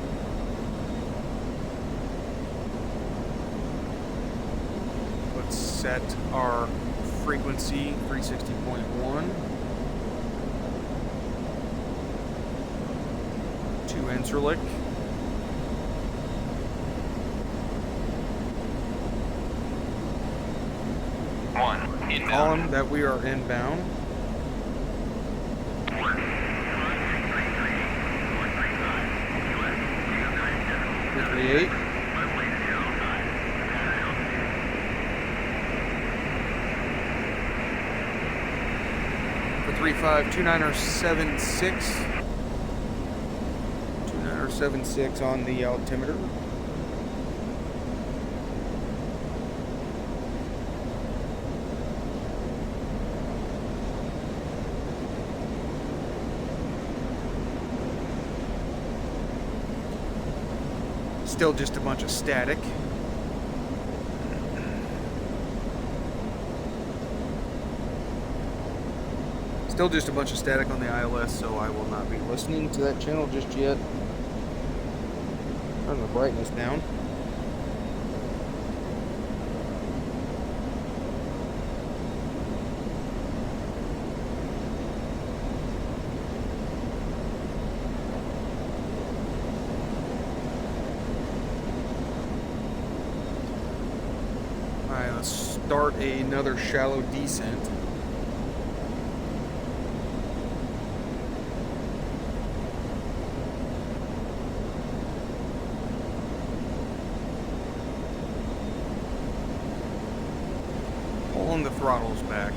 Let's set our frequency 360.1 to Incirlik. Inbound. Call them that we are inbound. 338. For 352976. 2976 on the altimeter. Still just a bunch of static. Still just a bunch of static on the ILS, so I will not be listening to that channel just yet. Turn the brightness down. Alright, let's start another shallow descent. Pulling the throttles back.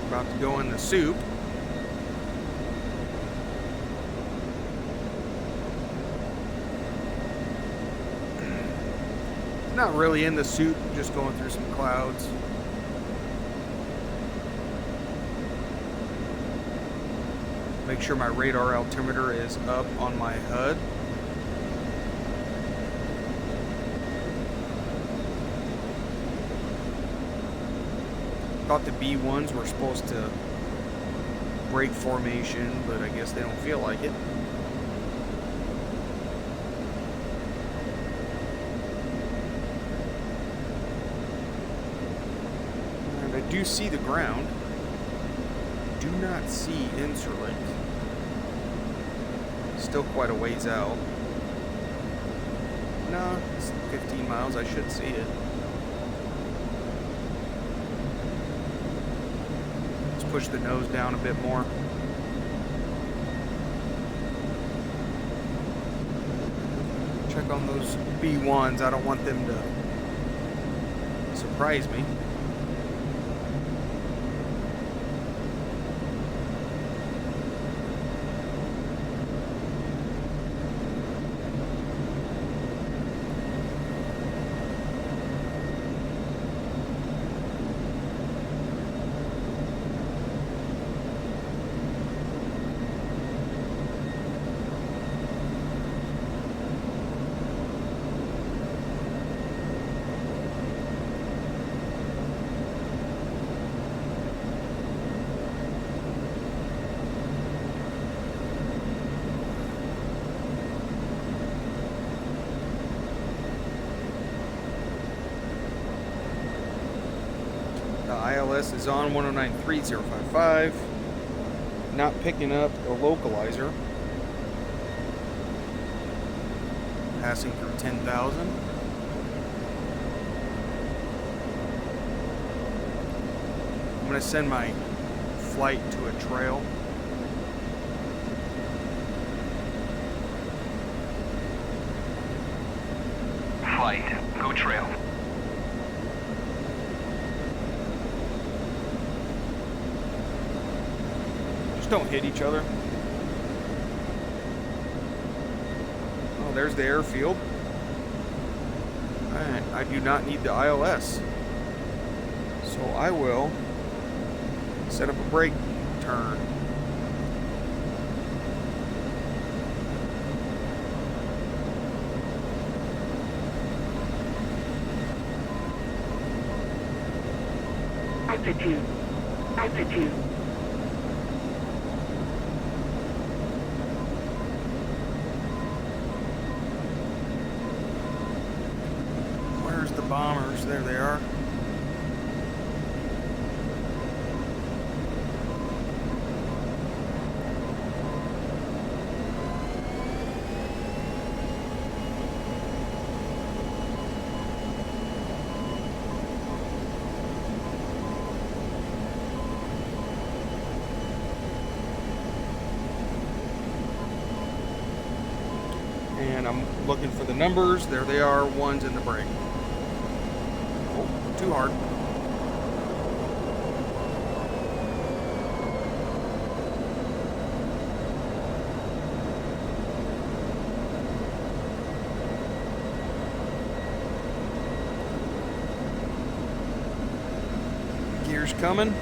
About to go in the soup. Not really in the soup, just going through some clouds. Make sure my radar altimeter is up on my HUD. Thought the B1s were supposed to break formation, but I guess they don't feel like it. And I do see the ground. Do not see Incirlik. Still quite a ways out. No, it's 15 miles. I should see it. Push the nose down a bit more. Check on those B1s. I don't want them to surprise me. ILS is on 109.3055. Not picking up a localizer. Passing through 10,000. I'm going to send my flight to a trail. flight. Go trail. Just don't hit each other. Oh, there's the airfield. Alright, I do not need the ILS. So I will set up a brake turn. Altitude. Altitude. Where's the bombers? There they are. And I'm looking for the numbers. There they are. One's in the brake. Oh, too hard. Gears coming.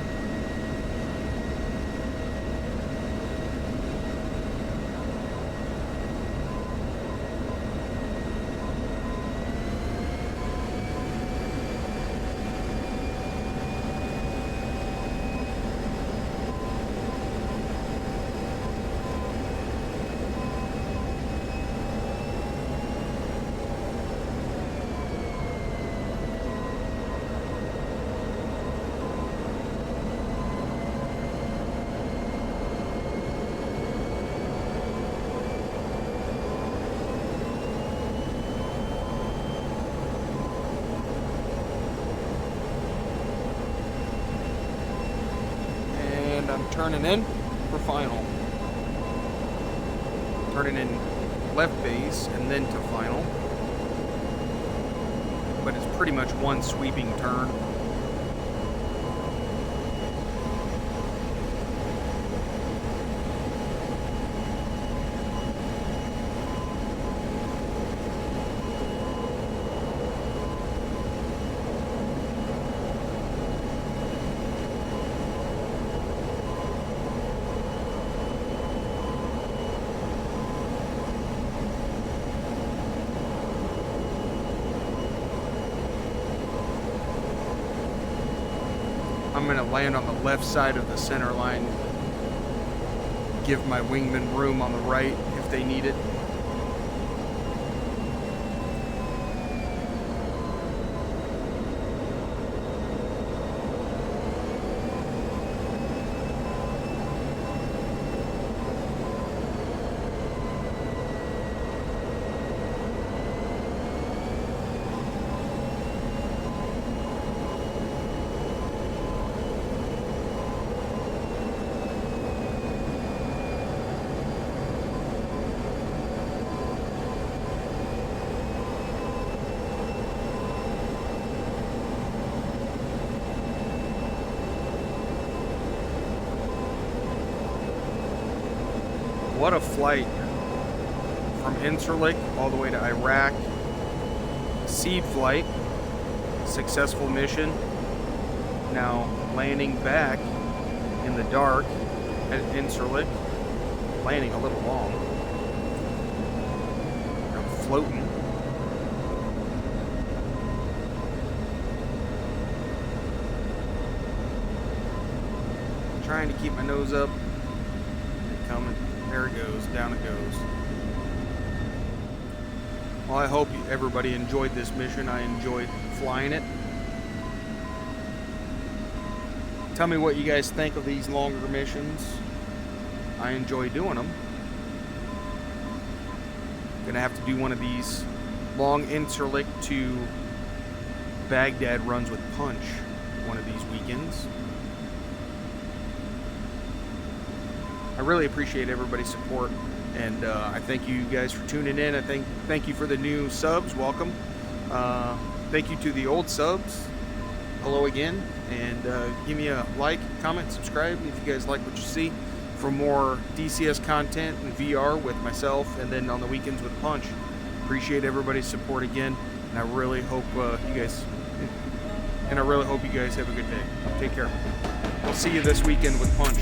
I'm turning in for final. Turning in left base and then to final. But it's pretty much one sweeping turn. I'm going to land on the left side of the center line. Give my wingman room on the right if they need it. What a flight from Incirlik all the way to Iraq. SEAD flight, successful mission. Now landing back in the dark at Incirlik, landing a little long. I'm floating. Trying to keep my nose up. Coming. There it goes, down it goes. Well, I hope everybody enjoyed this mission. I enjoyed flying it. Tell me what you guys think of these longer missions. I enjoy doing them. Gonna have to do one of these long Incirlik to Baghdad runs with punch one of these weekends. I really appreciate everybody's support, and I thank you guys for tuning in. Thank you for the new subs. Welcome. Thank you to the old subs. Hello again, and give me a like, comment, subscribe if you guys like what you see for more DCS content and VR with myself, and then on the weekends with Punch. Appreciate everybody's support again, and I really hope you guys have a good day. Take care. We'll see you this weekend with Punch.